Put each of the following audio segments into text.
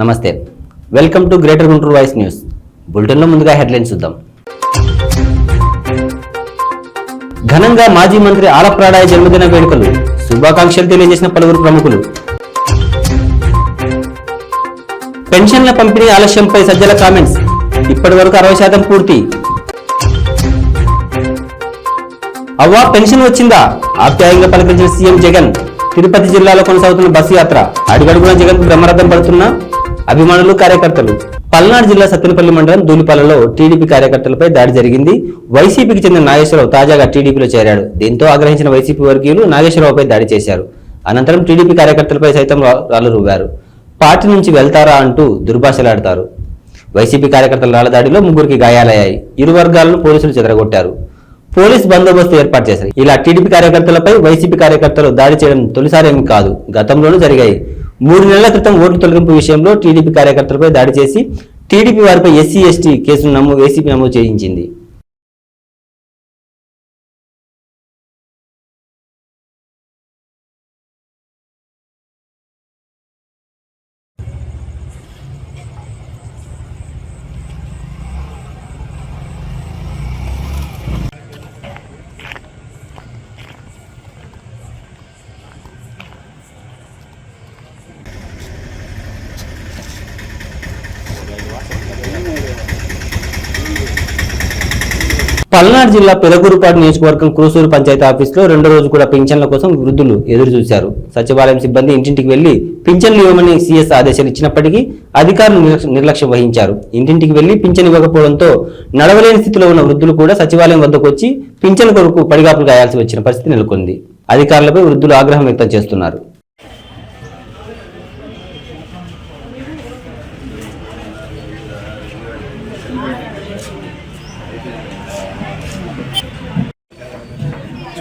నమస్తే, welcome to greater Guntur voice news. బులెటిన్లో ముందుగా హెడ్లైన్స్ చూద్దాం. ఘనంగా మాజీ మంత్రి ఆలప్రాడాయ జన్మదిన వేడుకలు, శుభాకాంక్షలు తెలియజేసిన పలువురు ప్రముఖులు. పెన్షన్ల పంపిణీ ఆలస్యంపై సజ్జల కామెంట్స్, ఇప్పటి వరకు 60% పూర్తి. అవ్వా పెన్షన్ వచ్చిందా, ఆప్యాయంగా పలకరించిన సీఎం జగన్. తిరుపతి జిల్లాలో కొనసాగుతున్న బస్సు యాత్ర, అడుగడుగున జగన్ బ్రహ్మరథం పడుతున్న అభిమానులు, కార్యకర్తలు. పల్నాడు జిల్లా సత్తెనపల్లి మండలం దూలిపాలలో టీడీపీ కార్యకర్తలపై దాడి జరిగింది. వైసీపీకి చెందిన నాగేశ్వరరావు తాజాగా టీడీపీలో చేరాడు. దీంతో ఆగ్రహించిన వైసీపీ వర్గీయులు నాగేశ్వరరావుపై దాడి చేశారు. అనంతరం టీడీపీ కార్యకర్తలపై సైతం రాళ్లు రువ్వారు. పార్టీ నుంచి వెళ్తారా అంటూ దుర్భాషలాడతారు. వైసీపీ కార్యకర్తల రాళ్ల దాడిలో ముగ్గురికి గాయాలయ్యాయి. ఇరు వర్గాలను పోలీసులు చెదరగొట్టారు. పోలీస్ బందోబస్తు ఏర్పాటు చేశారు. ఇలా టీడీపీ కార్యకర్తలపై వైసీపీ కార్యకర్తలు దాడి చేయడం తొలిసారేమీ కాదు, గతంలోనూ జరిగాయి. 3 నెలల క్రితం ఓటు తొలగింపు విషయంలో టీడీపీ కార్యకర్తలపై దాడి చేసి టీడీపీ వారిపై ఎస్సీ ఎస్టీ కేసును వైసీపీ నమోదు చేయించింది. పల్నాడు జిల్లా పెదకూరుపాడు నియోజకవర్గం క్రూసూరు పంచాయతీ ఆఫీసులో రెండో రోజు కూడా పింఛన్ల కోసం వృద్ధులు ఎదురు చూశారు. సచివాలయం సిబ్బంది ఇంటింటికి వెళ్లి పింఛన్లు ఇవ్వమని సీఎస్ ఆదేశాలు ఇచ్చినప్పటికీ అధికారులు నిర్లక్ష్యం వహించారు. ఇంటింటికి వెళ్లి పింఛన్ ఇవ్వకపోవడంతో నడవలేని స్థితిలో ఉన్న వృద్ధులు కూడా సచివాలయం వద్దకు వచ్చి పింఛన్ కొరకు పడిగాపులు కాయాల్సి వచ్చిన పరిస్థితి నెలకొంది. అధికారులపై వృద్ధులు ఆగ్రహం వ్యక్తం చేస్తున్నారు.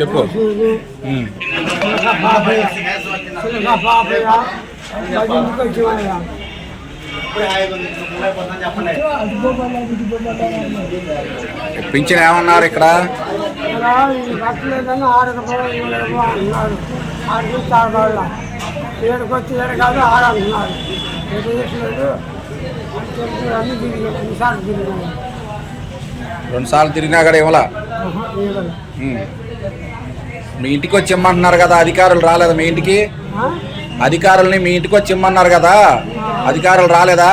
చెప్పు. పింఛన్ ఏమన్నారు ఇక్కడ? రెండు సార్లు తిరిగినా కూడా ఇవ్వాల. మీ ఇంటికి వచ్చి ఇమ్మంటున్నారు కదా, అధికారులు రాలేదా మీ ఇంటికి? అధికారుల్ని మీ ఇంటికి వచ్చి ఇమ్మన్నారు కదా, అధికారులు రాలేదా?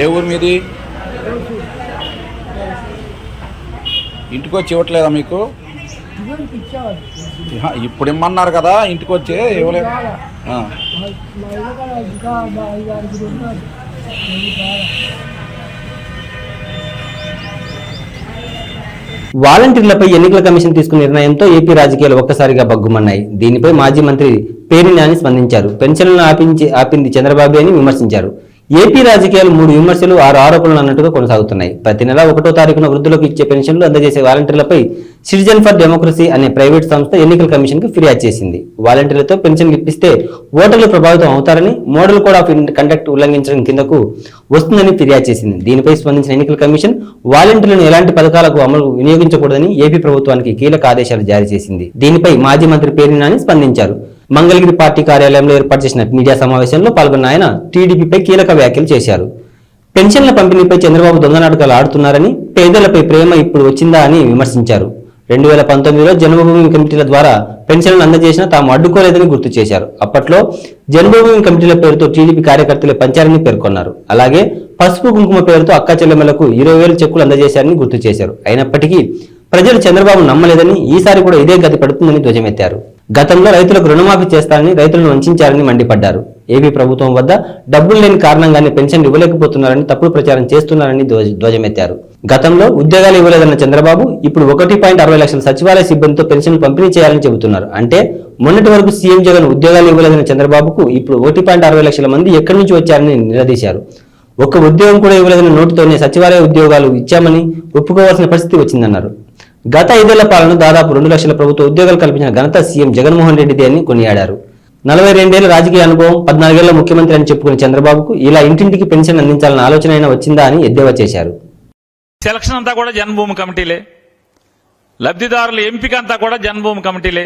ఏ ఊరు మీది? ఇంటికి వచ్చి ఇవ్వట్లేదా మీకు? ఇప్పుడు ఇమ్మన్నారు కదా, ఇంటికి వచ్చి ఇవ్వలేదు. వాలంటీర్లపై ఎన్నికల కమిషన్ తీసుకున్న నిర్ణయంతో ఏపీ రాజకీయాలు ఒక్కసారిగా బగ్గుమన్నాయి. దీనిపై మాజీ మంత్రి పేర్ని నాని స్పందించారు. పెన్షన్లను ఆపింది చంద్రబాబు అని విమర్శించారు. ఏపీ రాజకీయాలు 3 విమర్శలు 6 ఆరోపణలు అన్నట్టుగా కొనసాగుతున్నాయి. ప్రతి నెల 1వ తారీఖున వృద్ధులకు ఇచ్చే పెన్షన్లు అందజేసే వాలంటీర్లపై సిటిజన్ ఫర్ డెమోక్రసీ అనే ప్రైవేట్ సంస్థ ఎన్నికల కమిషన్ కు ఫిర్యాదు చేసింది. వాలంటీర్లతో పెన్షన్లు ఇప్పిస్తే ఓటర్లు ప్రభావితం అవుతారని, మోడల్ కోడ్ ఆఫ్ కండక్ట్ ఉల్లంఘించడం కిందకు వస్తుందని ఫిర్యాదు చేసింది. దీనిపై స్పందించిన ఎన్నికల కమిషన్ వాలంటీర్లను ఎలాంటి పథకాలకు అమలు వినియోగించకూడదని ఏపీ ప్రభుత్వానికి కీలక ఆదేశాలు జారీ చేసింది. దీనిపై మాజీ మంత్రి పేర్ని నాని స్పందించారు. మంగళగిరి పార్టీ కార్యాలయంలో ఏర్పాటు చేసిన మీడియా సమావేశంలో పాల్గొన్న ఆయన టీడీపీపై కీలక వ్యాఖ్యలు చేశారు. పెన్షన్ల పంపిణీపై చంద్రబాబు దొంగ నాటకాలు ఆడుతున్నారని, పేదలపై ప్రేమ ఇప్పుడు వచ్చిందా అని విమర్శించారు. 2019లో జన్మభూమి కమిటీల ద్వారా పెన్షన్లను అందజేసినా తాము అడ్డుకోలేదని గుర్తు చేశారు. అప్పట్లో జన్మభూమి కమిటీల పేరుతో టీడీపీ కార్యకర్తలే పంచారని పేర్కొన్నారు. అలాగే పసుపు కుంకుమ పేరుతో అక్క చెల్లెమ్మలకు 20,000 చెక్కులు అందజేశారని గుర్తు చేశారు. అయినప్పటికీ ప్రజలు చంద్రబాబు నమ్మలేదని, ఈసారి కూడా ఇదే గతి పడుతుందని ధ్వజమెత్తారు. గతంలో రైతులకు రుణమాఫీ చేస్తారని రైతులను వంచారని మండిపడ్డారు. ఏపీ ప్రభుత్వం వద్ద డబ్బులు లేని కారణంగానే పెన్షన్లు ఇవ్వలేకపోతున్నారని, తప్పుడు ప్రచారం చేస్తున్నారని ధ్వజమెత్తారు. గతంలో ఉద్యోగాలు ఇవ్వలేదన్న చంద్రబాబు ఇప్పుడు 1.60 లక్షల సచివాలయ సిబ్బందితో పెన్షన్లు పంపిణీ చేయాలని చెబుతున్నారు. అంటే మొన్నటి వరకు సీఎం జగన్ ఉద్యోగాలు ఇవ్వలేదన్న చంద్రబాబుకు ఇప్పుడు 1.60 లక్షల మంది ఎక్కడి నుంచి వచ్చారని నిలదీశారు. ఒక్క ఉద్యోగం కూడా ఇవ్వలేదన్న నోటితోనే సచివాలయ ఉద్యోగాలు ఇచ్చామని ఒప్పుకోవాల్సిన పరిస్థితి వచ్చిందన్నారు. గత 5 ఏళ్ల పాలన దాదాపు 2 లక్షల ప్రభుత్వ ఉద్యోగాలు కల్పించిన ఘనత సీఎం జగన్మోహన్ రెడ్డిదే అని కొనియాడారు. 42 ఏళ్ల రాజకీయ అనుభవం, 14 ఏళ్ల ముఖ్యమంత్రి అని చెప్పుకునే చంద్రబాబుకు ఇలా ఇంటింటికి పెన్షన్ అందించాలన్న ఆలోచన అయినా వచ్చిందా అని ఎద్దేవా చేశారు. సెలక్షన్ అంతా కూడా జన్మభూమి కమిటీలే. లబ్ధిదారుల ఎంపిక అంతా కూడా జన్మభూమి కమిటీలే.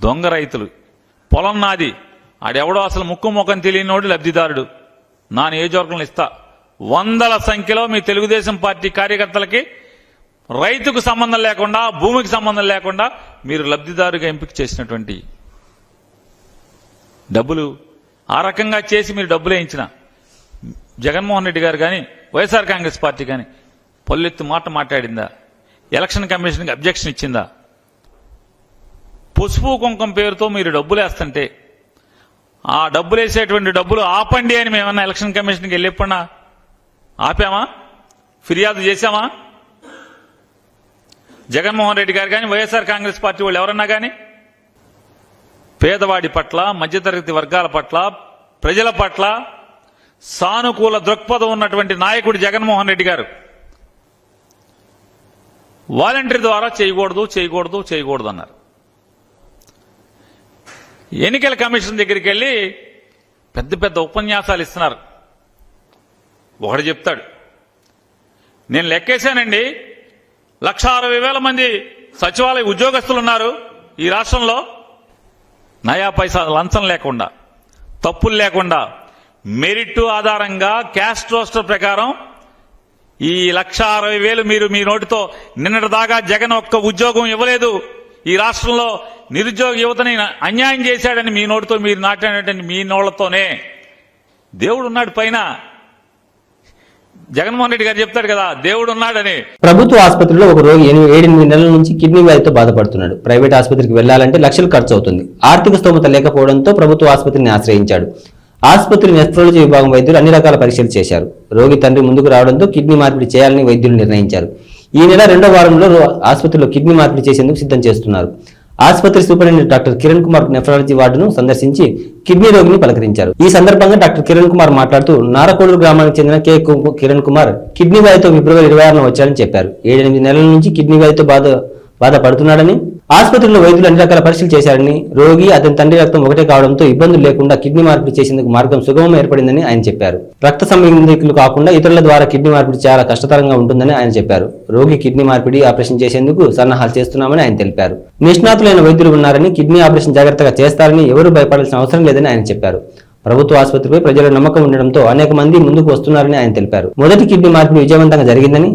దొంగ రైతులు, పొలం నాది, ఆడెవడో అసలు ముక్కు ముఖం తెలియనోడు లబ్ధిదారుడు, నా నియోజకవర్గంలో ఇస్తా. వందల సంఖ్యలో మీ తెలుగుదేశం పార్టీ కార్యకర్తలకి రైతుకు సంబంధం లేకుండా, భూమికి సంబంధం లేకుండా మీరు లబ్ధిదారుగా ఎంపిక చేసినటువంటి డబ్బులు, ఆ రకంగా చేసి మీరు డబ్బులు వేయించిన జగన్మోహన్ రెడ్డి గారు కానీ వైఎస్ఆర్ కాంగ్రెస్ పార్టీ కానీ పల్లెత్తు మాట మాట్లాడిందా? ఎలక్షన్ కమిషన్కి అబ్జెక్షన్ ఇచ్చిందా? పసుపు కుంకం పేరుతో మీరు డబ్బులు వేస్తుంటే ఆ డబ్బులు వేసేటువంటి డబ్బులు ఆపండి అని మేమన్నా ఎలక్షన్ కమిషన్కి వెళ్ళిపోయినా ఆపామా? ఫిర్యాదు చేశామా? జగన్మోహన్ రెడ్డి గారు కానీ వైఎస్ఆర్ కాంగ్రెస్ పార్టీ వాళ్ళు ఎవరన్నా కానీ పేదవాడి పట్ల, మధ్యతరగతి వర్గాల పట్ల, ప్రజల పట్ల సానుకూల దృక్పథం ఉన్నటువంటి నాయకుడు జగన్మోహన్ రెడ్డి గారు వాలంటీర్ ద్వారా చేయకూడదు అన్నారు. ఎన్నికల కమిషన్ దగ్గరికి వెళ్ళి పెద్ద పెద్ద ఉపన్యాసాలు ఇస్తున్నారు. ఒకడు చెప్తాడు, నేను లెక్కేశానండి, 1,60,000 మంది సచివాలయ ఉద్యోగస్తులు ఉన్నారు ఈ రాష్ట్రంలో. నయా పైసా లంచం లేకుండా, తప్పులు లేకుండా, మెరిట్ ఆధారంగా క్యాస్ట్ రోస్టర్ ప్రకారం ఈ 1,60,000 మీరు మీ నోటితో నిన్నటి దాకా జగన్ ఒక్క ఉద్యోగం ఇవ్వలేదు, ఈ రాష్ట్రంలో నిరుద్యోగ యువతని అన్యాయం చేశాడని మీ నోటితో మీరు నాటినటువంటి మీ నోళ్లతోనే. దేవుడు ఉన్నాడు పైన. జగన్మోహన్ రెడ్డి గారు చెప్తాడు కదా, దేవుడు ఉన్నాడని. ప్రభుత్వ ఆసుపత్రిలో ఒక రోగి 7-8 నెలల నుంచి కిడ్నీ వ్యాధితో బాధపడుతున్నాడు. ప్రైవేట్ ఆసుపత్రికి వెళ్లాలంటే లక్షలు ఖర్చు అవుతుంది. ఆర్థిక స్తోమత లేకపోవడంతో ప్రభుత్వ ఆసుపత్రిని ఆశ్రయించాడు. ఆసుపత్రి నెఫ్రాలజీ విభాగం వైద్యులు అన్ని రకాల పరీక్షలు చేశారు. రోగి తండ్రి ముందుకు రావడంతో కిడ్నీ మార్పిడి చేయాలని వైద్యులు నిర్ణయించారు. ఈ నెల 2వ వారంలో ఆసుపత్రిలో కిడ్నీ మార్పిడి చేసేందుకు సిద్ధం చేస్తున్నారు. ఆసుపత్రి superintendent doctor Kiran Kumar nephrology వార్డును సందర్శించి కిడ్నీ రోగిని పలకరించారు. ఈ సందర్భంగా డాక్టర్ కిరణ్ కుమార్ మాట్లాడుతూ నారకోడూరు గ్రామానికి చెందిన కిరణ్ కుమార్ కిడ్నీ వ్యాధితో ఫిబ్రవరి 26న వచ్చారని చెప్పారు. 7-8 నెలల నుంచి కిడ్నీ వ్యాధితో బాధపడుతున్నాడని, ఆసుపత్రిలో వైద్యులు అన్ని రకాల పరీక్షలు చేశారని, రోగి అతని తండ్రి రక్తం ఒకటే కావడంతో ఇబ్బందులు లేకుండా కిడ్నీ మార్పిడి చేసేందుకు మార్గం సుగమం ఏర్పడిందని ఆయన చెప్పారు. రక్త సంబంధికులు కాకుండా ఇతరుల ద్వారా కిడ్నీ మార్పిడి చాలా కష్టతరంగా ఉంటుందని ఆయన చెప్పారు. రోగి కిడ్నీ మార్పిడి ఆపరేషన్ చేసేందుకు సన్నాహాలు చేస్తున్నామని ఆయన తెలిపారు. నిష్ణాతులైన వైద్యులు ఉన్నారని, కిడ్నీ ఆపరేషన్ జాగ్రత్తగా చేస్తారని, ఎవరూ భయపడాల్సిన అవసరం లేదని ఆయన చెప్పారు. ప్రభుత్వ ఆసుపత్రిపై ప్రజల నమ్మకం ఉండడంతో అనేక మంది ముందుకు వస్తున్నారని ఆయన తెలిపారు. మొదటి కిడ్నీ మార్పిడి విజయవంతంగా జరిగిందని,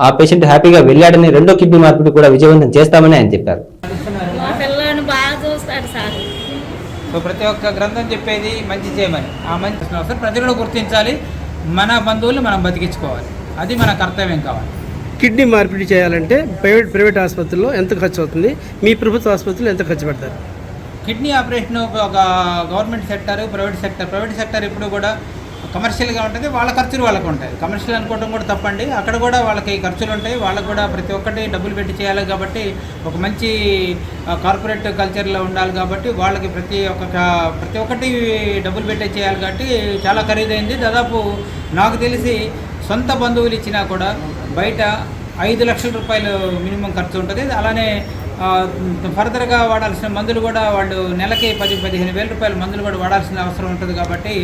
ఆ పేషెంట్ హ్యాపీగా వెళ్ళాడని, రెండో కిడ్నీ మార్పిడి కూడా విజయవంతం చేస్తామని ఆయన చెప్పారు. సో ప్రతి ఒక్క గ్రంథం చెప్పేది మంచి చేయమని, ఆ మంచి అవసరం ప్రజలను గుర్తించాలి. మన బంధువులు మనం బతికించుకోవాలి, అది మన కర్తవ్యం కావాలి. కిడ్నీ మార్పిడి చేయాలంటే ప్రైవేట్ ఆసుపత్రుల్లో ఎంత ఖర్చు అవుతుంది, మీ ప్రభుత్వ ఆసుపత్రుల్లో ఎంత ఖర్చు పెడతారు? కిడ్నీ ఆపరేషన్ ఒక గవర్నమెంట్ సెక్టర్, ప్రైవేట్ సెక్టర్ ఇప్పుడు కూడా కమర్షియల్గా ఉంటుంది. వాళ్ళ ఖర్చులు వాళ్ళకు ఉంటాయి. కమర్షియల్ అనుకోవడం కూడా తప్పండి. అక్కడ కూడా వాళ్ళకి ఖర్చులు ఉంటాయి. వాళ్ళకు కూడా ప్రతి ఒక్కటి డబ్బులు పెట్టి చేయాలి కాబట్టి, ఒక మంచి కార్పొరేట్ కల్చర్లో ఉండాలి కాబట్టి వాళ్ళకి ప్రతి ఒక్కటి డబ్బులు పెట్టే చేయాలి కాబట్టి చాలా ఖరీదైంది. దాదాపు నాకు తెలిసి సొంత బంధువులు ఇచ్చినా కూడా బయట 5 లక్షల రూపాయలు మినిమం ఖర్చు ఉంటుంది. అలానే ఫర్దర్గా వాడాల్సిన మందులు కూడా వాళ్ళు నెలకి 10-15 వేల రూపాయల మందులు కూడా వాడాల్సిన అవసరం ఉంటుంది. కాబట్టి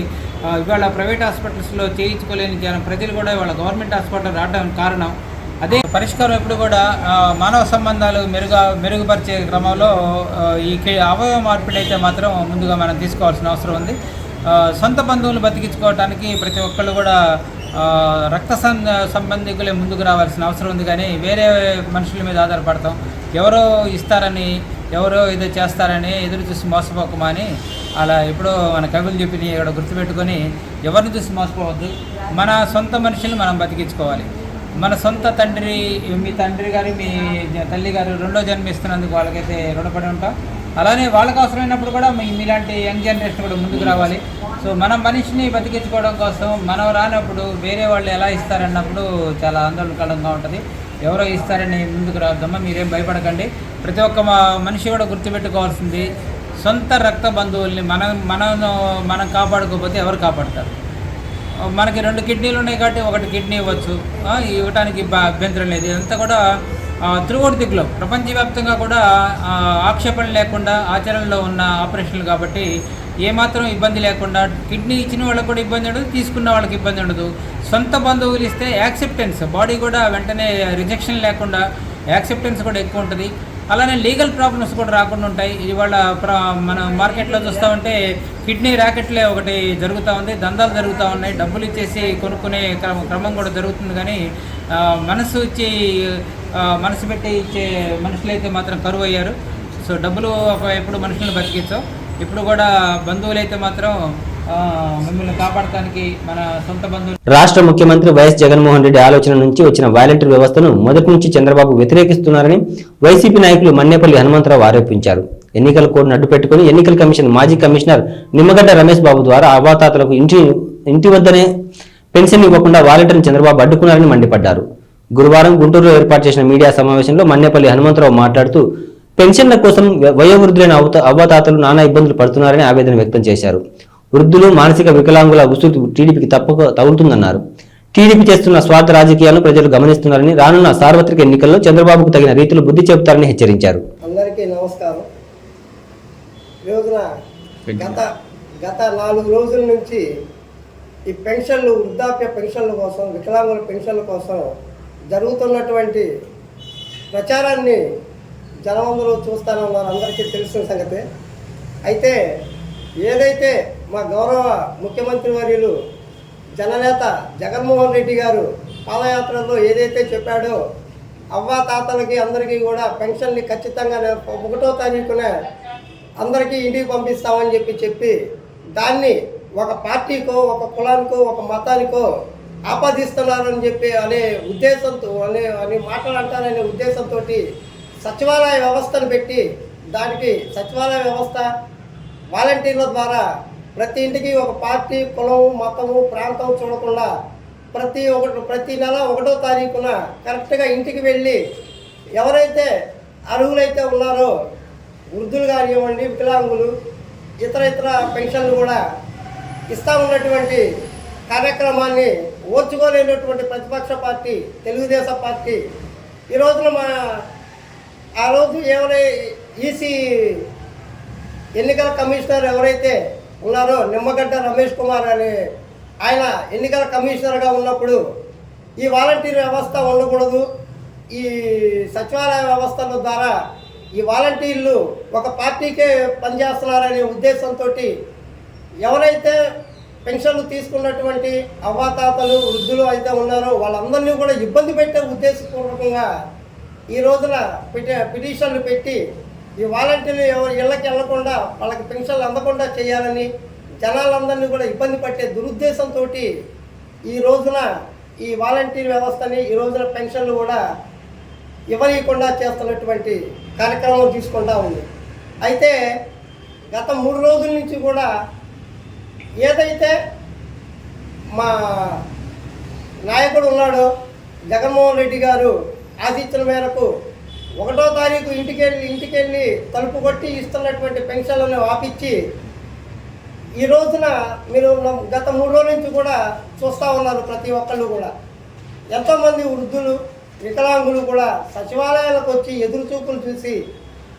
ఇవాళ ప్రైవేట్ హాస్పిటల్స్లో చేయించుకోలేని ప్రజలు కూడా ఇవాళ గవర్నమెంట్ హాస్పిటల్ రావడానికి కారణం అదే. పరిష్కారం ఎప్పుడు కూడా మానవ సంబంధాలు మెరుగుపరిచే క్రమంలో ఈ అవయవ మార్పిడి అయితే మాత్రం ముందుగా మనం తీసుకోవాల్సిన అవసరం ఉంది. సొంత బంధువులు బతికించుకోవడానికి ప్రతి ఒక్కళ్ళు కూడా రక్త సంబంధికులే ముందుకు రావాల్సిన అవసరం ఉంది. కానీ వేరే మనుషుల మీద ఆధారపడతాం, ఎవరో ఇస్తారని, ఎవరో ఏదో చేస్తారని ఎదురు చూసి మోసపోకమా అని అలా ఎప్పుడో మన కవులు చెప్పిన ఇక్కడ గుర్తుపెట్టుకొని ఎవరిని చూసి మోసపోవద్దు. మన సొంత మనుషుల్ని మనం బతికించుకోవాలి. మన సొంత తండ్రి, మీ తండ్రి గారు, మీ తల్లి గారు రెండో జన్మ ఇస్తున్నందుకు వాళ్ళకైతే రుణపడి ఉంటాం. అలానే వాళ్ళకు అవసరమైనప్పుడు కూడా మీలాంటి యంగ్ జనరేషన్ కూడా ముందుకు రావాలి. సో మన మనిషిని బతికించుకోవడం కోసం మనం రానప్పుడు వేరే వాళ్ళు ఎలా ఇస్తారన్నప్పుడు చాలా ఆందోళనకరంగా ఉంటుంది. ఎవరో ఇస్తారని ముందుకు రావద్దమ్మా, మీరేం భయపడకండి. ప్రతి ఒక్క మనిషి కూడా గుర్తుపెట్టుకోవాల్సింది, సొంత రక్త బంధువుల్ని మనం కాపాడుకోకపోతే ఎవరు కాపాడతారు? మనకి 2 కిడ్నీలు ఉన్నాయి కాబట్టి 1 కిడ్నీ ఇవ్వచ్చు, ఇవ్వడానికి అభ్యంతరం లేదు. ఇదంతా కూడా త్రూఅవుట్ ది గ్లోబ్ ప్రపంచవ్యాప్తంగా కూడా ఆక్షేపణ లేకుండా ఆచరణలో ఉన్న ఆపరేషన్లు కాబట్టి ఏమాత్రం ఇబ్బంది లేకుండా కిడ్నీ ఇచ్చిన వాళ్ళకి కూడా ఇబ్బంది ఉండదు, తీసుకున్న వాళ్ళకి ఇబ్బంది ఉండదు. సొంత బంధువులు ఇస్తే యాక్సెప్టెన్స్, బాడీ కూడా వెంటనే రిజెక్షన్ లేకుండా యాక్సెప్టెన్స్ కూడా ఎక్కువ ఉంటుంది. అలానే లీగల్ ప్రాబ్లమ్స్ కూడా రాకుండా ఉంటాయి. ఇవాళ మన మార్కెట్లో చూస్తూ ఉంటే కిడ్నీ ర్యాకెట్లే ఒకటి జరుగుతూ ఉంది, దందాలు జరుగుతూ ఉన్నాయి, డబ్బులు ఇచ్చేసి కొనుక్కునే క్రమం కూడా జరుగుతుంది. కానీ మనసు పెట్టి ఇచ్చే మనుషులైతే మాత్రం కరువు అయ్యారు. సో డబ్బులు ఎప్పుడు మనుషులను బతికించాం, ఇప్పుడు కూడా బంధువులైతే మాత్రం మిమ్మల్ని కాపాడటానికి మన సొంత బంధువులు. రాష్ట్ర ముఖ్యమంత్రి వైఎస్ జగన్మోహన్ రెడ్డి ఆలోచన నుంచి వచ్చిన వాలంటీర్ వ్యవస్థను మొదటి నుంచి చంద్రబాబు వ్యతిరేకిస్తున్నారని వైసీపీ నాయకులు మన్నేపల్లి హనుమంతరావు ఆరోపించారు. ఎన్నికల కోడ్ను అడ్డు పెట్టుకుని ఎన్నికల కమిషన్ మాజీ కమిషనర్ నిమ్మగడ్డ రమేష్ బాబు ద్వారా అవాతాతలకు ఇంటి వద్దనే పెన్షన్ ఇవ్వకుండా వాలంటీర్ని చంద్రబాబు అడ్డుకున్నారని మండిపడ్డారు. గురువారం గుంటూరులో ఏర్పాటు చేసిన మీడియా సమావేశంలో మన్నేపల్లి హనుమంతరావు మాట్లాడుతూ పెన్షన్ల కోసం వయోవృద్ధులైన అవ్వాతాతలు నానా ఇబ్బందులు పడుతున్నారని ఆవేదన వ్యక్తం చేశారు. వృద్ధులు, మానసిక వికలాంగుల ఉసురు టీడీపీకి తగులుతుందన్నారు. టీడీపీ చేస్తున్న స్వార్థ రాజకీయాలను ప్రజలు గమనిస్తున్నారని రానున్న సార్వత్రిక ఎన్నికల్లో చంద్రబాబుకు తగిన రీతిలో బుద్ధి చెబుతారని హెచ్చరించారు. అందరికీ నమస్కారం. రోజున గత 4 రోజుల నుంచి ఈ పెన్షన్లు, వృద్ధాప్య పెన్షన్ల కోసం, వికలాంగుల పెన్షన్ల కోసం జరుగుతున్నటువంటి ప్రచారాన్ని జనమందరూ చూస్తూనే ఉన్నారు, అందరికీ తెలిసిన సంగతే. అయితే ఏదైతే మా గౌరవ ముఖ్యమంత్రి వర్యులు జననేత జగన్మోహన్ రెడ్డి గారు పాదయాత్రలో ఏదైతే చెప్పాడో అవ్వాతాతలకి అందరికీ కూడా పెన్షన్ని ఖచ్చితంగా 1వ తారీఖున అందరికీ ఇంటికి పంపిస్తామని చెప్పి దాన్ని ఒక పార్టీకో, ఒక కులానికో, ఒక మతానికో ఆపాదిస్తున్నారని చెప్పి అనే ఉద్దేశంతో అని మాట్లాడంటారనే ఉద్దేశంతో సచివాలయ వ్యవస్థను పెట్టి దానికి సచివాలయ వ్యవస్థ వాలంటీర్ల ద్వారా ప్రతి ఇంటికి ఒక పార్టీ, కులం, మతము, ప్రాంతం చూడకుండా ప్రతి నెల 1వ తారీఖున కరెక్ట్గా ఇంటికి వెళ్ళి ఎవరైతే అర్హులైతే ఉన్నారో వృద్ధులు కానివ్వండి, వికలాంగులు, ఇతర పెన్షన్లు కూడా ఇస్తూ ఉన్నటువంటి కార్యక్రమాన్ని ఓర్చుకోలేనటువంటి ప్రతిపక్ష పార్టీ తెలుగుదేశం పార్టీ ఈ రోజున ఆ రోజు ఈసీ ఎన్నికల కమిషనర్ ఎవరైతే ఉన్నారో నిమ్మగడ్డ రమేష్ కుమార్ అనే ఆయన ఎన్నికల కమిషనర్గా ఉన్నప్పుడు ఈ వాలంటీర్ వ్యవస్థ ఉండకూడదు, ఈ సచివాలయ వ్యవస్థల ద్వారా ఈ వాలంటీర్లు ఒక పార్టీకే పనిచేస్తున్నారనే ఉద్దేశంతో ఎవరైతే పెన్షన్లు తీసుకున్నటువంటి అవ్వాతాతలు, వృద్ధులు అయితే ఉన్నారో వాళ్ళందరినీ కూడా ఇబ్బంది పెట్టే ఉద్దేశపూర్వకంగా ఈ రోజున పిటిషన్లు పెట్టి ఈ వాలంటీర్లు ఇళ్ళకి వెళ్లకుండా వాళ్ళకి పెన్షన్లు అందకుండా చేయాలని జనాలందరినీ కూడా ఇబ్బంది పట్టే దురుద్దేశంతో ఈ రోజున ఈ వాలంటీర్ వ్యవస్థని ఈ రోజున పెన్షన్లు కూడా ఇవ్వనీయకుండా చేస్తున్నటువంటి కార్యక్రమం తీసుకుంటా ఉంది. అయితే గత 3 రోజుల నుంచి కూడా ఏదైతే మా నాయకుడు ఉన్నాడో జగన్మోహన్ రెడ్డి గారు ఆశించిన మేరకు 1వ తారీఖు ఇంటికెళ్ళి తలుపు కొట్టి ఇస్తున్నటువంటి పెన్షన్లను ఆపిచ్చి ఈ రోజున మీరు గత 3 రోజుల నుంచి కూడా చూస్తూ ఉన్నారు. ప్రతి ఒక్కళ్ళు కూడా ఎంతోమంది వృద్ధులు, వికలాంగులు కూడా సచివాలయాలకు వచ్చి ఎదురు చూపులు చూసి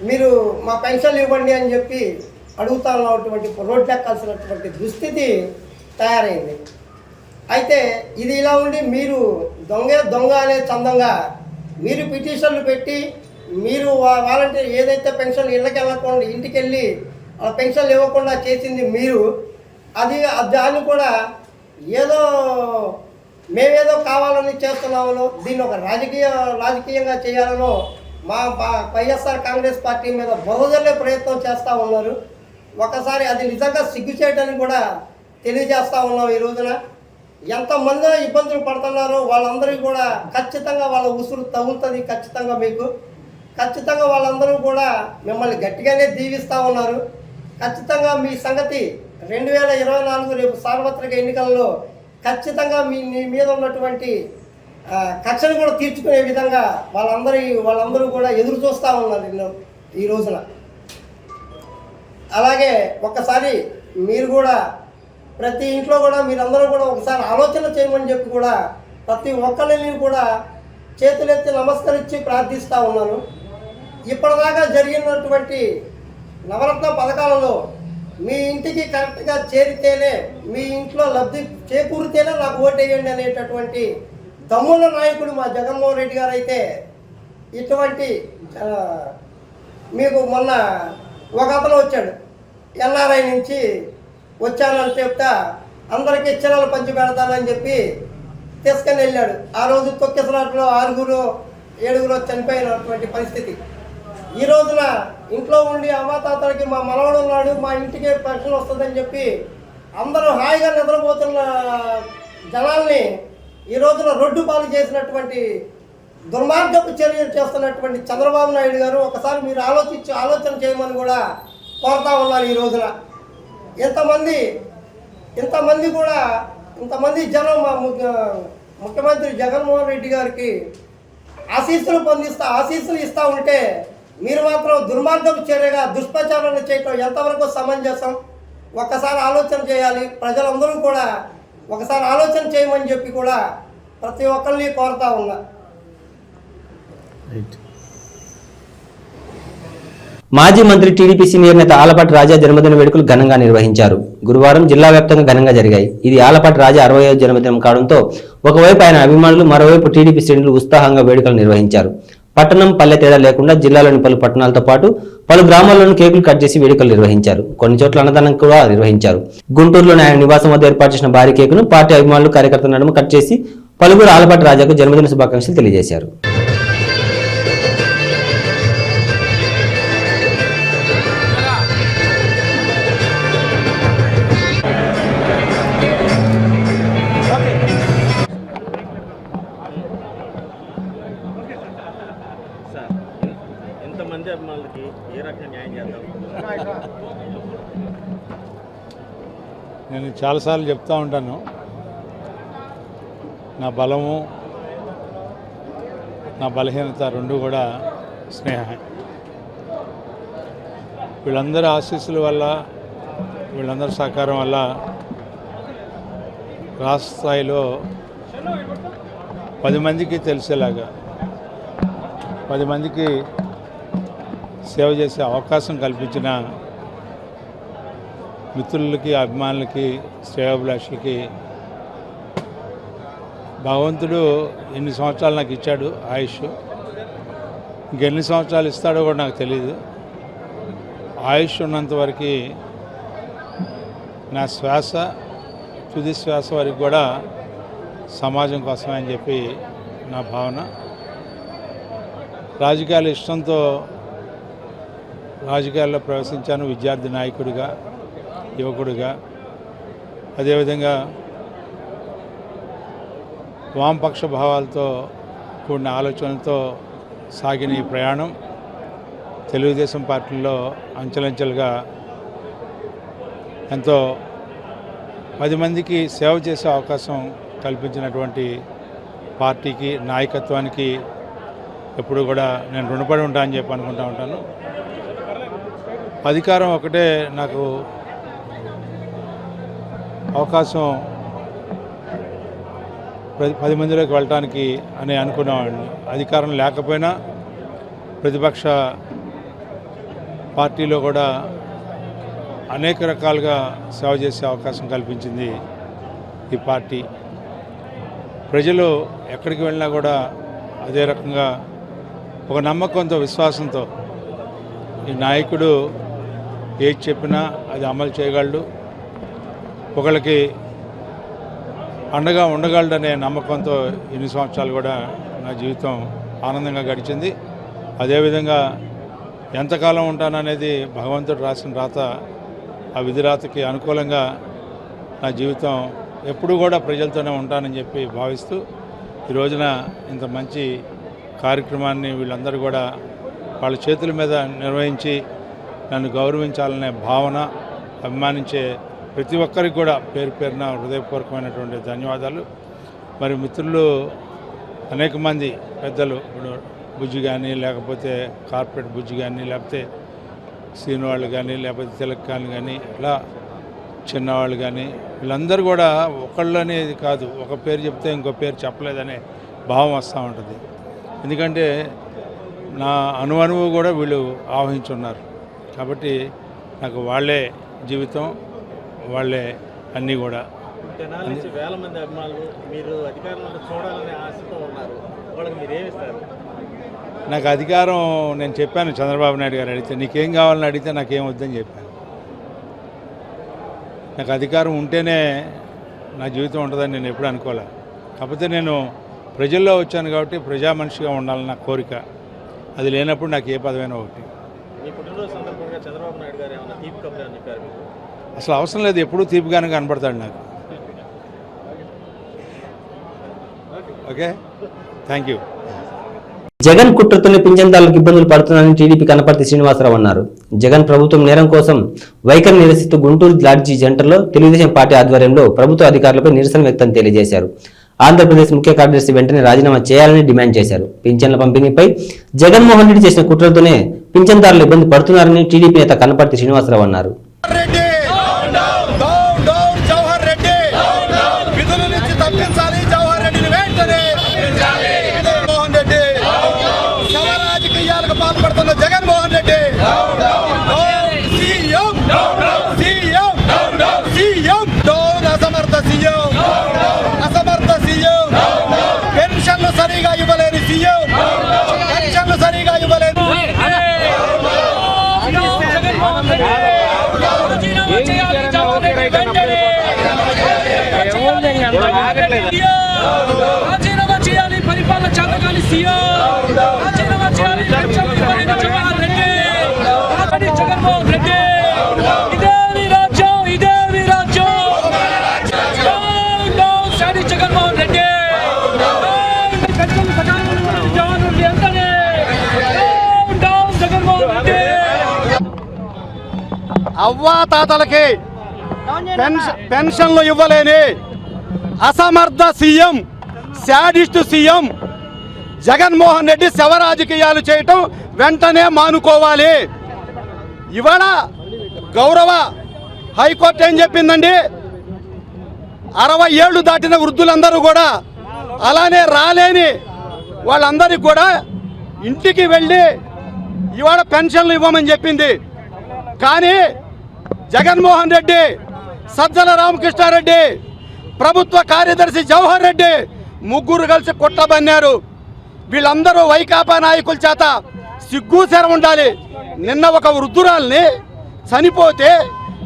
మీరు మా పెన్షన్లు ఇవ్వండి అని చెప్పి అడుగుతా ఉన్నటువంటి రోడ్లెక్కాల్సినటువంటి దుస్థితి తయారైంది. అయితే ఇది ఇలా ఉండి మీరు దొంగ అనే చందంగా మీరు పిటిషన్లు పెట్టి మీరు వాలంటీర్ ఏదైతే పెన్షన్ ఇళ్ళకి వెళ్ళకుండా ఇంటికి వెళ్ళి పెన్షన్లు ఇవ్వకుండా చేసింది మీరు, దాన్ని కూడా ఏదో మేమేదో కావాలని చేస్తున్నామనో దీన్ని ఒక రాజకీయంగా చేయాలనో మా వైఎస్ఆర్ కాంగ్రెస్ పార్టీ మీద బురదజల్లే ప్రయత్నం చేస్తూ ఉన్నారు. ఒకసారి అది నిజంగా సిగ్గు చేయడానికి కూడా తెలియజేస్తూ ఉన్నాం. ఈ రోజున ఎంతమంది ఇబ్బందులు పడుతున్నారో వాళ్ళందరికీ కూడా ఖచ్చితంగా వాళ్ళ ఉసురు తగులుతుంది. ఖచ్చితంగా వాళ్ళందరూ కూడా మిమ్మల్ని గట్టిగానే దీవిస్తూ ఉన్నారు. ఖచ్చితంగా మీ సంగతి 2024 రేపు సార్వత్రిక ఎన్నికల్లో ఖచ్చితంగా మీ మీద ఉన్నటువంటి కక్షను కూడా తీర్చుకునే విధంగా వాళ్ళందరూ కూడా ఎదురు చూస్తూ ఉన్నారు ఈ రోజున. అలాగే ఒక్కసారి మీరు కూడా ప్రతి ఇంట్లో కూడా మీరందరూ కూడా ఒకసారి ఆలోచన చేయమని చెప్పి కూడా ప్రతి ఒక్కరిని కూడా చేతులెత్తి నమస్కరించి ప్రార్థిస్తూ ఉన్నాను. ఇప్పటిదాకా జరిగినటువంటి నవరత్న పథకాలలో మీ ఇంటికి కరెక్ట్గా చేరితేనే, మీ ఇంట్లో లబ్ధి చేకూరితేనే నాకు ఓటేయండి అనేటటువంటి దమ్ముల నాయకుడు మా జగన్మోహన్ రెడ్డి గారు అయితే ఇటువంటి మీకు మొన్న ఒక అతను వచ్చాడు ఎన్ఆర్ఐ నుంచి వచ్చానని చెప్తా అందరికీ చిన్నలు పంచి పెడతానని చెప్పి తీసుకొని వెళ్ళాడు. ఆ రోజు తొక్కిసలాట్లో 6-7 చనిపోయినటువంటి పరిస్థితి. ఈ రోజున ఇంట్లో ఉండి అమ్మాతాతలకి మా మనవడు ఉన్నాడు, మా ఇంటికి పెన్షన్ వస్తుందని చెప్పి అందరూ హాయిగా నిద్రపోతున్న జనాల్ని ఈ రోజున రొడ్డు పాలు చేసినటువంటి దుర్మార్గపు చర్యలు చేస్తున్నటువంటి చంద్రబాబు నాయుడు గారు ఒకసారి మీరు ఆలోచన చేయమని కూడా కోరుతా ఉన్నారు. ఈ రోజున ఇంతమంది జనం మా ముఖ్యమంత్రి జగన్మోహన్ రెడ్డి గారికి ఆశీస్సులు ఇస్తూ ఉంటే మీరు మాత్రం దుర్మార్గపు చర్యగా దుష్ప్రచారాలు చేయటం ఎంతవరకు సమంజసం? ఒక్కసారి ఆలోచన చేయాలి. ప్రజలందరూ కూడా ఒకసారి ఆలోచన చేయమని చెప్పి కూడా ప్రతి ఒక్కరిని కోరుతా ఉన్నా. మాజీ మంత్రి టీడీపీ సీనియర్ నేత ఆలపాటి రాజా జన్మదిన వేడుకలు ఘనంగా నిర్వహించారు. గురువారం జిల్లా వ్యాప్తంగా ఘనంగా జరిగాయి. ఇది ఆలపాటి రాజా 60వ జన్మదినం కావడంతో ఒకవైపు ఆయన అభిమానులు, మరోవైపు టీడీపీ శ్రేణులు ఉత్సాహంగా వేడుకలు నిర్వహించారు. పట్టణం పల్లె తేడా లేకుండా జిల్లాలోని పలు పట్టణాలతో పాటు పలు గ్రామాల్లోనూ కేకులు కట్ చేసి వేడుకలు నిర్వహించారు. కొన్ని చోట్ల అన్నదానం కూడా నిర్వహించారు. గుంటూరులోని ఆయన నివాసం వద్ద ఏర్పాటు చేసిన భారీ కేకును పార్టీ అభిమానులు, కార్యకర్తల నడుమ కట్ చేసి పలువురు ఆలపాటి రాజాకు జన్మదిన శుభాకాంక్షలు తెలియజేశారు. నేను చాలాసార్లు చెప్తూ ఉంటాను, నా బలము నా బలహీనత రెండు కూడా స్నేహమే. వీళ్ళందరి ఆశీస్సుల వల్ల, వీళ్ళందరి సహకారం వల్ల రాష్ట్ర స్థాయిలో 10 మందికి తెలిసేలాగా 10 మందికి సేవ చేసే అవకాశం కల్పించిన మిత్రులకి, అభిమానులకి, శ్రేయోభిలాషులకి భగవంతుడు ఎన్ని సంవత్సరాలు నాకు ఇచ్చాడు ఆయుష్. ఇంకెన్ని సంవత్సరాలు ఇస్తాడో కూడా నాకు తెలియదు. ఆయుష్ ఉన్నంత వరకు నా శ్వాస తుది శ్వాస వరకు కూడా సమాజం కోసమే అని చెప్పి నా భావన. రాజకీయాల ఇష్టంతో రాజకీయాల్లో ప్రవేశించాను, విద్యార్థి నాయకుడిగా, యువకుడిగా. అదేవిధంగా వామపక్ష భావాలతో కూడిన ఆలోచనలతో సాగిన ఈ ప్రయాణం తెలుగుదేశం పార్టీలో అంచెలంచెలుగా ఎంతో 10 మందికి సేవ చేసే అవకాశం కల్పించినటువంటి పార్టీకి, నాయకత్వానికి ఎప్పుడు కూడా నేను రుణపడి ఉంటానని చెప్పి అనుకుంటూ ఉంటాను. అధికారం ఒకటే నాకు అవకాశం 10 మందిలోకి వెళ్ళటానికి అని అనుకునేవాడిని. అధికారం లేకపోయినా ప్రతిపక్ష పార్టీలో కూడా అనేక రకాలుగా సేవ చేసే అవకాశం కల్పించింది ఈ పార్టీ. ప్రజలు ఎక్కడికి వెళ్ళినా కూడా అదే రకంగా ఒక నమ్మకంతో, విశ్వాసంతో ఈ నాయకుడు ఏది చెప్పినా అది అమలు చేయగలడు, ఒకళ్ళకి అండగా ఉండగలడనే నమ్మకంతో ఎన్ని సంవత్సరాలు కూడా నా జీవితం ఆనందంగా గడిచింది. అదేవిధంగా ఎంతకాలం ఉంటాననేది భగవంతుడు రాసిన రాత. ఆ విధి రాతకి అనుకూలంగా నా జీవితం ఎప్పుడూ కూడా ప్రజలతోనే ఉంటానని చెప్పి భావిస్తూ ఈ రోజున ఇంత మంచి కార్యక్రమాన్ని వీళ్ళందరూ కూడా వాళ్ళ చేతుల మీద నిర్వహించి నన్ను గౌరవించాలనే భావన, అభిమానించే ప్రతి ఒక్కరికి కూడా పేరు పేరున హృదయపూర్వకమైనటువంటి ధన్యవాదాలు. మరి మిత్రులు అనేక మంది పెద్దలు, ఇప్పుడు బుజ్జి కానీ, లేకపోతే కార్పొరేట్ బుజ్జి కానీ, లేకపోతే సీన్ వాళ్ళు కానీ, లేకపోతే తిలక్ ఖాన్ కానీ, ఇలా చిన్నవాళ్ళు కానీ, వీళ్ళందరూ కూడా ఒకళ్ళనేది కాదు, ఒక పేరు చెప్తే ఇంకో పేరు చెప్పలేదనే భావం వస్తూ ఉంటుంది. ఎందుకంటే నా అనువు కూడా వీళ్ళు ఆవహించున్నారు. కాబట్టి నాకు వాళ్ళే జీవితం, వాళ్ళే అన్నీ కూడా. జనాల నుంచి వేల మంది అభిమానులు మీరు అధికారంలో చూడాలనే ఆశతో ఉన్నారు. వాళ్ళకి మీరు ఏమిస్తారు? నాకు అధికారం నేను చెప్పాను చంద్రబాబు నాయుడు గారు అడిగితే నీకేం కావాలని అడిగితే నాకేం వద్దని చెప్పాను. నాకు అధికారం ఉంటేనే నా జీవితం ఉంటుందని నేను ఎప్పుడు అనుకోలే. కాకపోతే నేను ప్రజల్లో వచ్చాను కాబట్టి ప్రజా మనిషిగా ఉండాలని నా కోరిక. అది లేనప్పుడు నాకు ఏ పదవైనా ఒకటి. మీ పుట్టినరోజు సందర్భంగా చంద్రబాబు నాయుడు గారు ఏమన్నా తీపి కబుర్లు అని చెప్పారు మీకు? అసలు అవసరం లేదు, ఎప్పుడూ తీపిగానే కనపడతాడు నాకు. Okay, thank you. జగన్ కుట్రతోనే పింఛన్దారులకు ఇబ్బందులు పడుతున్నారని టీడీపీ కనపర్తి శ్రీనివాసరావు అన్నారు. జగన్ ప్రభుత్వం నేరం కోసం వైఖరి నిరసిస్తూ గుంటూరు లాడ్జీ సెంటర్లో తెలుగుదేశం పార్టీ ఆధ్వర్యంలో ప్రభుత్వ అధికారులపై నిరసన వ్యక్తం తెలియజేశారు. ఆంధ్రప్రదేశ్ ముఖ్య కార్యదర్శి వెంటనే రాజీనామా చేయాలని డిమాండ్ చేశారు. పింఛన్ల పంపిణీపై జగన్మోహన్ రెడ్డి చేసిన కుట్రతోనే పింఛన్దారులు ఇబ్బంది పడుతున్నారని టీడీపీ నేత కనపర్తి శ్రీనివాసరావు అన్నారు. జగన్మోహన్ రెడ్డి అసమర్థ సీఎం, పెన్షన్లు సరిగా ఇవ్వలేని సీఎం, పెన్షన్లు సరిగా ఇవ్వలేని రాజీనామా చేయాలి, పరిపాలన చేతకాని సీఎం రాజీనామా చేయాలి, జగన్మోహన్ రెడ్డి ఇదేమి రాజ్యం, ఇదేమి రాజ్యం, జగన్మోహన్ రెడ్డి అవ్వా తాతలకి పెన్షన్లు ఇవ్వలేని అసమర్థ CM, sadist CM Jaganmohan Reddy శవ రాజకీయాలు చేయటం వెంటనే మానుకోవాలి. ఇవాళ గౌరవ హైకోర్టు ఏం చెప్పిందండి? 60 ఏళ్ళు దాటిన వృద్ధులందరూ కూడా, అలానే రాలేని వాళ్ళందరికీ కూడా ఇంటికి వెళ్ళి ఇవాళ పెన్షన్లు ఇవ్వమని చెప్పింది. కానీ జగన్మోహన్ రెడ్డి, సజ్జల రామకృష్ణారెడ్డి, ప్రభుత్వ కార్యదర్శి జవహర్ రెడ్డి ముగ్గురు కలిసి కొట్టబన్నారు. వీళ్ళందరూ వైకాపా నాయకుల చేత సిగ్గుశరం ఉండాలి. నిన్న ఒక వృద్ధురాల్ని చనిపోతే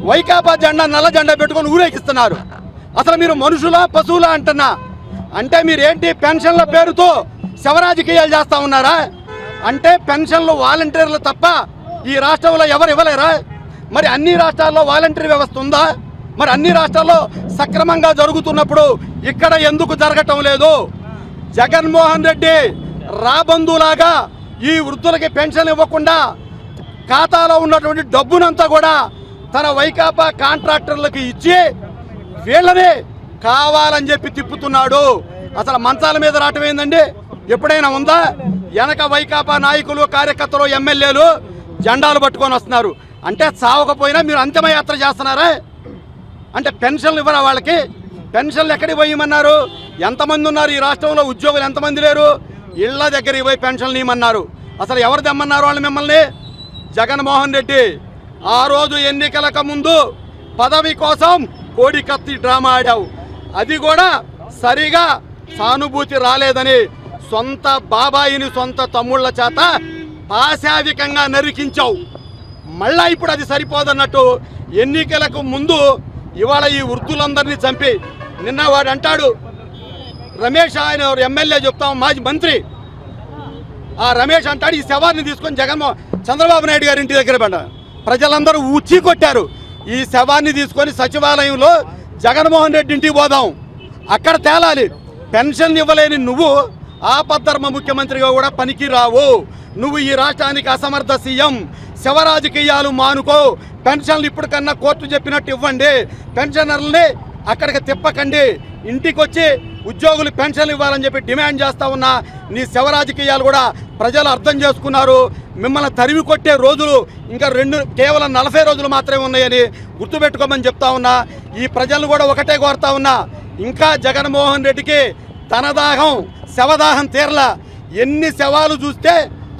వైకాపా జెండా, నల్ల జెండా పెట్టుకొని ఊరేగిస్తున్నారు. అసలు మీరు మనుషులా పశువులా అంటున్నా? అంటే మీరేంటి పెన్షన్ల పేరుతో శవరాజకీయాలు చేస్తూ ఉన్నారా? అంటే పెన్షన్లు వాలంటీర్లు తప్ప ఈ రాష్ట్రంలో ఎవరు ఇవ్వలేరా? మరి అన్ని రాష్ట్రాల్లో వాలంటీర్ వ్యవస్థ ఉందా? మరి అన్ని రాష్ట్రాల్లో సక్రమంగా జరుగుతున్నప్పుడు ఇక్కడ ఎందుకు జరగటం లేదు? జగన్మోహన్ రెడ్డి రాబందులాగా ఈ వృద్ధులకి పెన్షన్ ఇవ్వకుండా ఖాతాలో ఉన్నటువంటి డబ్బునంతా కూడా తన వైకాపా కాంట్రాక్టర్లకు ఇచ్చి వీళ్ళని కావాలని చెప్పి తిప్పుతున్నాడు. అసలు మంచాల మీద రావటం ఏందండి? ఎప్పుడైనా ఉందా? వెనక వైకాపా నాయకులు, కార్యకర్తలు, ఎమ్మెల్యేలు జెండాలు పట్టుకొని వస్తున్నారు. అంటే చావకపోయినా మీరు అంతిమయాత్ర చేస్తున్నారా? అంటే పెన్షన్లు ఇవ్వరా వాళ్ళకి? పెన్షన్లు ఎక్కడికి పోయమన్నారు? ఎంతమంది ఉన్నారు ఈ రాష్ట్రంలో? ఉద్యోగులు ఎంతమంది లేరు? ఇళ్ల దగ్గరికి పోయి పెన్షన్లు ఇవ్వమన్నారు. అసలు ఎవరు తెమ్మన్నారు వాళ్ళు మిమ్మల్ని? జగన్మోహన్ రెడ్డి ఆ రోజు ఎన్నికలకు ముందు పదవి కోసం కోడి కత్తి డ్రామా ఆడావు. అది కూడా సరిగా సానుభూతి రాలేదని సొంత బాబాయిని సొంత తమ్ముళ్ల చేత పాశావికంగా నరికించావు. మళ్ళా ఇప్పుడు అది సరిపోదన్నట్టు ఎన్నికలకు ముందు ఇవాళ ఈ వృద్ధులందరినీ చంపి, నిన్న వాడు అంటాడు రమేష్, ఆయన ఎమ్మెల్యే చెప్తాం మాజీ మంత్రి, ఆ రమేష్ అంటాడు ఈ శవాన్ని తీసుకొని చంద్రబాబు నాయుడు గారి ఇంటి దగ్గర పడ్డ ప్రజలందరూ ఉచ్చి కొట్టారు. ఈ శవాన్ని తీసుకొని సచివాలయంలో జగన్మోహన్ రెడ్డి ఇంటికి పోదాం, అక్కడ తేలాలి. పెన్షన్ ఇవ్వలేని నువ్వు ఆపద్ధర్మ ముఖ్యమంత్రిగా కూడా పనికి రావు. నువ్వు ఈ రాష్ట్రానికి అసమర్థ సీఎం. శవ రాజకీయాలు మానుకో. పెన్షన్లు ఇప్పటికన్నా కోర్టు చెప్పినట్టు ఇవ్వండి. పెన్షనర్లని అక్కడికి తిప్పకండి. ఇంటికి వచ్చి ఉద్యోగులు పెన్షన్లు ఇవ్వాలని చెప్పి డిమాండ్ చేస్తూ ఉన్నా నీ శవ రాజకీయాలు కూడా ప్రజలు అర్థం చేసుకున్నారు. మిమ్మల్ని తరిమి కొట్టే రోజులు ఇంకా కేవలం 40 రోజులు మాత్రమే ఉన్నాయని గుర్తుపెట్టుకోమని చెప్తా ఉన్నా. ఈ ప్రజలను కూడా ఒకటే కోరుతా ఉన్నా, ఇంకా జగన్మోహన్ రెడ్డికి తన దాహం శవదాహం తీరలా. ఎన్ని శవాలు చూస్తే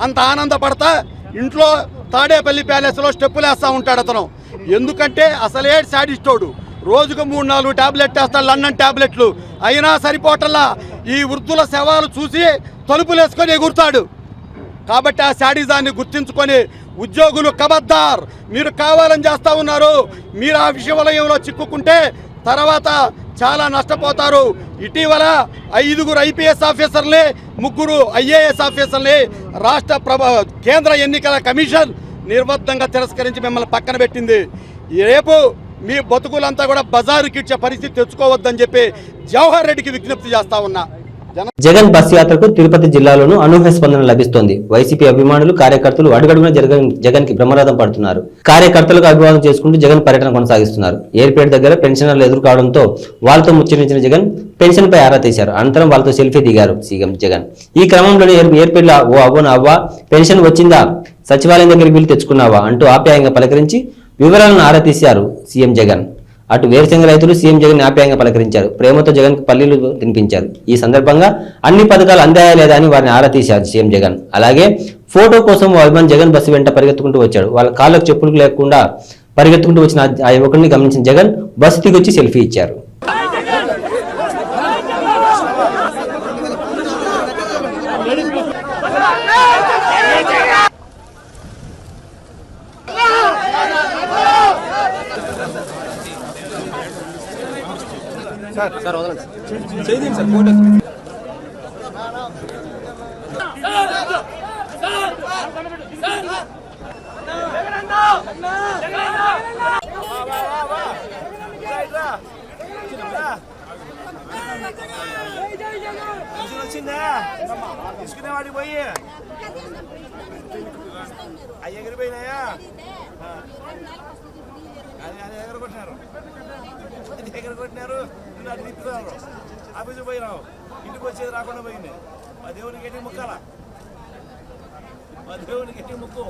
అంత ఆనందపడతా ఇంట్లో తాడేపల్లి ప్యాలెస్లో స్టెప్పులు వేస్తూ ఉంటాడు అతను. ఎందుకంటే అసలే శాడిస్టోడు. రోజుకు 3-4 టాబ్లెట్ వేస్తాడు, లండన్ టాబ్లెట్లు అయినా సరిపోవటల్లా ఈ వృద్ధుల శవాలు చూసి తలుపులు వేసుకొని ఎగురుతాడు. కాబట్టి ఆ శాడిజాన్ని గుర్తించుకొని ఉద్యోగులు కబద్దార్, మీరు కావాలని చేస్తూ ఉన్నారు. మీరు ఆ విషయ వలయంలో చిక్కుకుంటే తర్వాత చాలా నష్టపోతారు. ఇటీవల 5 ఐపీఎస్ ఆఫీసర్లే 3 ఐఏఎస్ ఆఫీసర్లే కేంద్ర ఎన్నికల కమిషన్ నిర్బద్ధంగా తిరస్కరించి మిమ్మల్ని పక్కన పెట్టింది. రేపు మీ బతుకులంతా కూడా బజారుకి ఇచ్చే పరిస్థితి తెచ్చుకోవద్దని చెప్పి జవహర్ రెడ్డికి విజ్ఞప్తి చేస్తా ఉన్నా. జగన్ బస్ యాత్రకు తిరుపతి జిల్లాలోనూ అనూహ్య స్పందన లభిస్తోంది. వైసీపీ అభిమానులు, కార్యకర్తలు అడుగడుగున జగన్ కి బ్రహ్మరథం పడుతున్నారు. కార్యకర్తలకు అభివాదం చేసుకుంటూ జగన్ పర్యటన కొనసాగిస్తున్నారు. ఎయిర్పేట దగ్గర పెన్షనర్లు ఎదురు కావడంతో వాళ్ళతో ముచ్చరించిన జగన్ పెన్షన్ పై ఆరా తీశారు. అనంతరం వాళ్ళతో సెల్ఫీ దిగారు సీఎం జగన్. ఈ క్రమంలోనే ఎయిర్పేటలో ఓ అవ్వా పెన్షన్ వచ్చిందా, సచివాలయం దగ్గరికి వెళ్ళి తెచ్చుకున్నావా అంటూ ఆప్యాయంగా పలకరించి వివరాలను ఆరా తీశారు సీఎం జగన్. అటు వేరుశెనగ రైతులు సీఎం జగన్ ఆప్యాయంగా పలకరించారు. ప్రేమతో జగన్ పల్లీలు తినిపించారు. ఈ సందర్భంగా అన్ని పథకాలు అందాయా లేదా అని వారిని ఆరా తీశారు సీఎం జగన్. అలాగే ఫోటో కోసం అభిమాన్ జగన్ బస్సు వెంట పరిగెత్తుకుంటూ వచ్చాడు. వాళ్ళ కాళ్ళకు చెప్పులు లేకుండా పరిగెత్తుకుంటూ వచ్చిన ఆ యువకుడిని గమనించిన జగన్ బస్సు దిగొచ్చి సెల్ఫీ ఇచ్చారు. సార్ వదలండి చేయండి సార్ ఫోటో. వచ్చిందా తీసుకునేవాడికి పోయి అవి ఎగిరిపోయినాయా? అది ఎగరగొట్టినారు, అటు తిప్పుతున్నారు. ఆఫీసు పోయినావు, ఇంటికి వచ్చేది రాకుండా పోయింది. మా దేవునికి ఎట్టి ముక్కాల, మా దేవునికి ఎట్టి ముక్కు.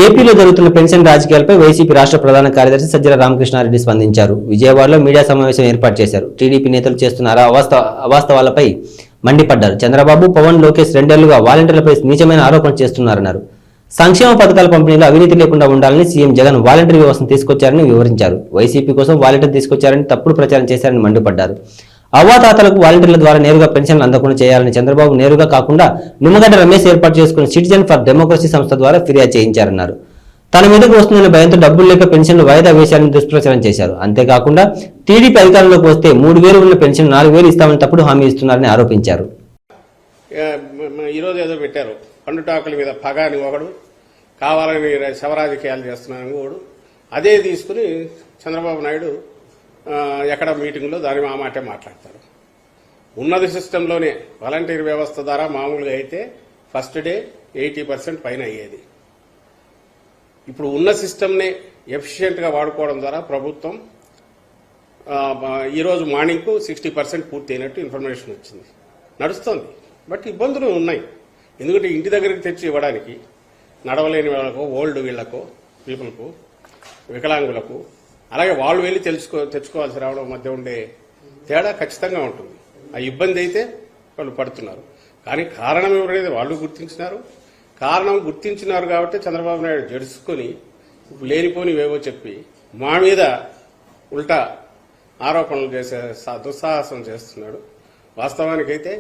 ఏపీలో జరుగుతున్న పెన్షన్ రాజకీయాలపై వైసీపీ రాష్ట్ర ప్రధాన కార్యదర్శి సజ్జల రామకృష్ణారెడ్డి స్పందించారు. విజయవాడలో మీడియా సమావేశం ఏర్పాటు చేశారు. టీడీపీ నేతలు చేస్తున్న అవాస్తవాలపై మండిపడ్డారు. చంద్రబాబు, పవన్, లోకేష్ 2 ఏళ్లుగా వాలంటీర్లపై నీచమైన ఆరోపణలు చేస్తున్నారన్నారు. సంక్షేమ పథకాల పంపిణీలో అవినీతి లేకుండా ఉండాలని సీఎం జగన్ వాలంటీర్ వ్యవస్థను తీసుకొచ్చారని వివరించారు. వైసీపీ కోసం వాలంటీర్ తీసుకొచ్చారని తప్పుడు ప్రచారం చేశారని మండిపడ్డారు. అవ్వాతాతలకు వాలంటీర్ల ద్వారా నేరుగా పెన్షన్లు అందకుండా చేయాలని చంద్రబాబు నేరుగా కాకుండా నిమ్మగడ్డ రమేష్ ఏర్పాటు చేసుకున్న సిటిజన్ ఫర్ డెమోక్రసీ సంస్థ ద్వారా ఫిర్యాదు చేయించారన్నారు. తన మీదకు వస్తుందన్న భయంతో డబ్బులు లేక పెన్షన్లు వాయిదా వేశారని దుష్ప్రచారం చేశారు. అంతేకాకుండా టీడీపీ అధికారంలోకి వస్తే 3000 ఉన్న పెన్షన్ 4000 ఇస్తామని తప్పుడు హామీ ఇస్తున్నారని ఆరోపించారు. ఈరోజు ఏదో పెట్టారు, పండుటాకుల మీద పగ అని ఒకడు, కావాలని శవరాజకీయాలు చేస్తున్నారని ఒకడు. అదే తీసుకుని చంద్రబాబు నాయుడు ఎక్కడ మీటింగ్లో దాని ఆ మాటే మాట్లాడతారు. ఉన్నది సిస్టంలోనే వాలంటీర్ వ్యవస్థ ద్వారా మామూలుగా అయితే ఫస్ట్ డే 80% పైన అయ్యేది. ఇప్పుడు ఉన్న సిస్టమ్నే ఎఫిషియెంట్గా వాడుకోవడం ద్వారా ప్రభుత్వం ఈరోజు మార్నింగ్కు 60% పూర్తి అయినట్టు ఇన్ఫర్మేషన్ వచ్చింది. నడుస్తుంది, బట్ ఇబ్బందులు ఉన్నాయి. ఎందుకంటే ఇంటి దగ్గరికి తెచ్చి ఇవ్వడానికి నడవలేని వాళ్ళకు, ఓల్డ్ వీళ్లకు, పీపుల్కు, వికలాంగులకు, అలాగే వాళ్ళు వెళ్ళి తెచ్చుకోవాల్సి రావడం మధ్య ఉండే తేడా ఖచ్చితంగా ఉంటుంది. ఆ ఇబ్బంది అయితే వాళ్ళు పడుతున్నారు. కానీ కారణం ఎవరైతే వాళ్ళు గుర్తించినారు. కారణం గుర్తించినారు కాబట్టి చంద్రబాబు నాయుడు జడుచుకొని లేనిపోనివేవో చెప్పి మా మీద ఉల్టా ఆరోపణలు చేసే దుస్సాహసం చేస్తున్నాడు. వాస్తవానికైతే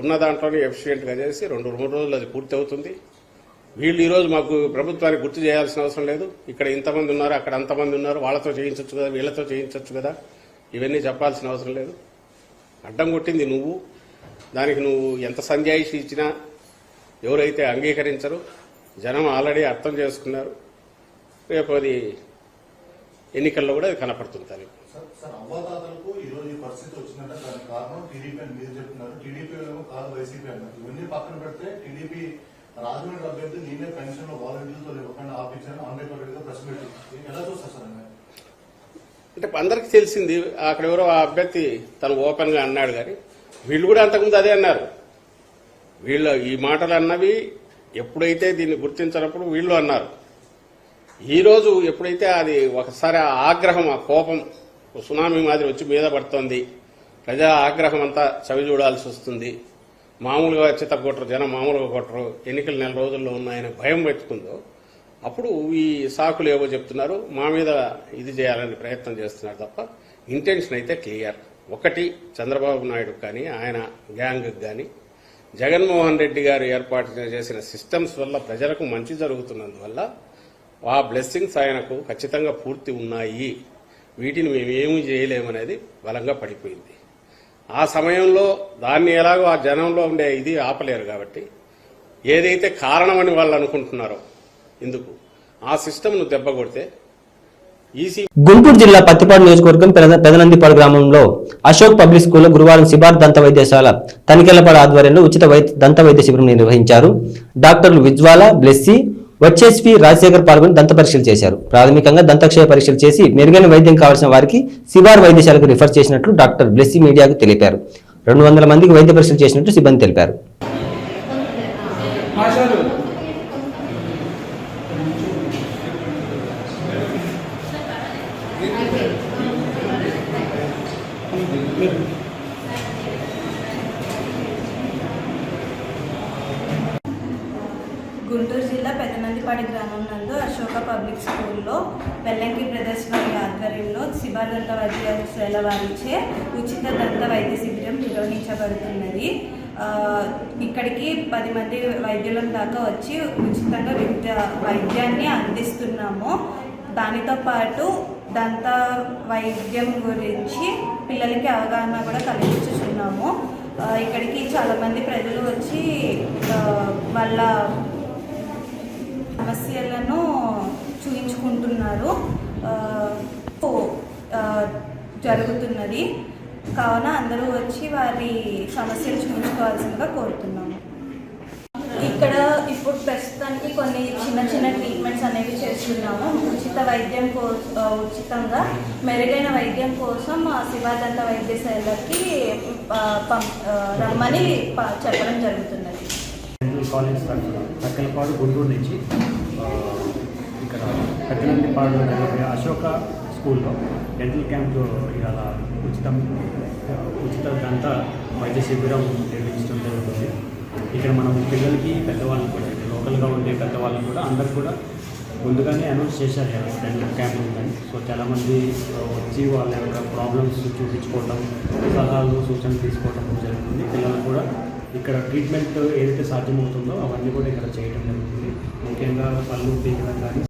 ఉన్న దాంట్లోనే ఎఫిషియెంట్గా చేసి 2-3 రోజులు అది పూర్తి అవుతుంది. వీళ్ళు ఈరోజు మాకు ప్రభుత్వానికి గుర్తు చేయాల్సిన అవసరం లేదు. ఇక్కడ ఇంతమంది ఉన్నారు, అక్కడ అంతమంది ఉన్నారు, వాళ్ళతో చేయించవచ్చు కదా, వీళ్ళతో చేయించవచ్చు కదా, ఇవన్నీ చెప్పాల్సిన అవసరం లేదు. అడ్డం కొట్టింది నువ్వు. దానికి నువ్వు ఎంత సంజాయిషి ఇచ్చినా ఎవరైతే అంగీకరించరు. జనం ఆల్రెడీ అర్థం చేసుకున్నారు. రేపు అది ఎన్నికల్లో కూడా అది కనపడుతుంది. అవ్వాతాతలకు ఈరోజు ఈ పరిస్థితి వచ్చిందంటే దానికి కారణం టీడీపీ అని మీరు చెప్తున్నారు. టీడీపీ కాదు వైసీపీ అన్నారు. ఇవన్నీ పక్కన పెడితే టీడీపీ రాజమండ్రి అభ్యర్థి నేనే పెన్షన్ వాలంటీర్లతో ఇవ్వకుండా ఆపించాను అన్ఎక్స్పెక్టెడ్గా ప్రెస్ మీట్ ఎలా చూస్తారు సార్? అంటే అందరికీ తెలిసింది. అక్కడ ఎవరో ఆ అభ్యర్థి తను ఓపెన్ గా అన్నాడు. కానీ వీళ్ళు కూడా అంతకుముందు అదే అన్నారు. వీళ్ళు ఈ మాటలు అన్నవి ఎప్పుడైతే దీన్ని గుర్తించినప్పుడు వీళ్ళు అన్నారు. ఈరోజు ఎప్పుడైతే అది ఒకసారి ఆ ఆగ్రహం, ఆ కోపం సునామీ మాదిరి వచ్చి మీద పడుతోంది, ప్రజా ఆగ్రహం అంతా చవి చూడాల్సి వస్తుంది. మామూలుగా చిత్త కొట్టరు, జనం మామూలుగా కొట్టరు, ఎన్నికలు 4 రోజుల్లో ఉన్నాయని భయం పెట్టుకుందో అప్పుడు ఈ సాకులు ఏవో చెప్తున్నారు, మా మీద ఇది చేయాలని ప్రయత్నం చేస్తున్నారు తప్ప ఇంటెన్షన్ అయితే క్లియర్. ఒకటి, చంద్రబాబు నాయుడు కానీ ఆయన గ్యాంగ్ కానీ జగన్మోహన్ రెడ్డి గారు ఏర్పాటు చేసిన సిస్టమ్స్ వల్ల ప్రజలకు మంచి జరుగుతున్నందువల్ల ఆ బ్లెస్సింగ్స్ ఆయనకు ఖచ్చితంగా పూర్తి ఉన్నాయి, వీటిని మేము ఏమీ చేయలేమనేది బలంగా పడిపోయింది. ఆ సమయంలో దాన్ని ఎలాగో ఆ జనంలో ఉండే ఇది ఆపలేరు కాబట్టి ఏదైతే కారణమని వాళ్ళు అనుకుంటున్నారో ఇందుకు ఆ సిస్టమ్ను దెబ్బ కొడితే గుంటూరు జిల్లా పత్తిపాడు నియోజకవర్గం పెదనందిపాడు గ్రామంలో అశోక్ పబ్లిక్ స్కూల్లో గురువారం సిబార్ దంత వైద్యశాల తనికెళ్లపాడు ఆధ్వర్యంలో ఉచిత దంత వైద్య శిబిరం నిర్వహించారు. డాక్టర్లు విజ్వాల, బ్లెస్సీ, వచ్చేస్వి రాజశేఖర్ పాల్గొని దంత పరీక్షలు చేశారు. ప్రాథమికంగా దంతక్షయ పరీక్షలు చేసి మెరుగైన వైద్యం కావాల్సిన వారికి సిబార్ వైద్యశాలకు రిఫర్ చేసినట్లు డాక్టర్ బ్లెస్సీ మీడియాకు తెలిపారు. 200 మందికి వైద్య పరీక్షలు చేసినట్లు సిబ్బంది తెలిపారు. గుంటూరు జిల్లా పెదనందిపాడు గ్రామం నందు అశోక పబ్లిక్ స్కూల్లో వెల్లంకి బ్రదర్స్ వారి ఆధ్వర్యంలో సిబార్ దంత వైద్యశాల వారిచే ఉచిత దంత వైద్య శిబిరం నిర్వహించబడుతున్నది. ఇక్కడికి 10 మంది వైద్యుల దాకా వచ్చి ఉచితంగా వైద్యాన్ని అందిస్తున్నాము. దానితో పాటు దంత వైద్యం గురించి పిల్లలకి అవగాహన కూడా కలిగించుతున్నాము. ఇక్కడికి చాలామంది ప్రజలు వచ్చి వాళ్ళ సమస్యలను చూయించుకుంటున్నారు జరుగుతున్నది. కావున అందరూ వచ్చి వారి సమస్యలు చూపించుకోవాల్సిందిగా కోరుతున్నాము. ఇక్కడ ఇప్పుడు ప్రస్తుతానికి కొన్ని చిన్న ట్రీట్మెంట్స్ అనేవి చేస్తున్నాము. ఉచిత వైద్యం ఉచితంగా మెరుగైన వైద్యం కోసం సిబార్ దంత వైద్యశాలకి రమ్మని చెప్పడం జరుగుతున్నది. కాలేజ్ తరఫున తక్కెలపాడు గుంటూరు నుంచి ఇక్కడ పెద్దనందిపాడులో జరిగే అశోక స్కూల్లో డెంటల్ క్యాంప్ ఇవాళ ఉచిత దంత వైద్య శిబిరం నిర్వహించడం జరుగుతుంది. ఇక్కడ మనం పిల్లలకి పెద్దవాళ్ళకి కూడా లోకల్గా ఉండే పెద్దవాళ్ళకి కూడా అందరికి కూడా ముందుగానే అనౌన్స్ చేశారు డెంటల్ క్యాంప్ ఉందని. సో చాలామంది వచ్చి వాళ్ళ యొక్క ప్రాబ్లమ్స్ చూపించుకోవటం, సలహాలు సూచనలు తీసుకోవటం జరుగుతుంది. పిల్లలు కూడా ఇక్కడ ట్రీట్మెంట్ ఏదైతే సాధ్యమవుతుందో అవన్నీ కూడా ఇక్కడ చేయడం జరుగుతుంది. ముఖ్యంగా పళ్ళు పీకడం కానీ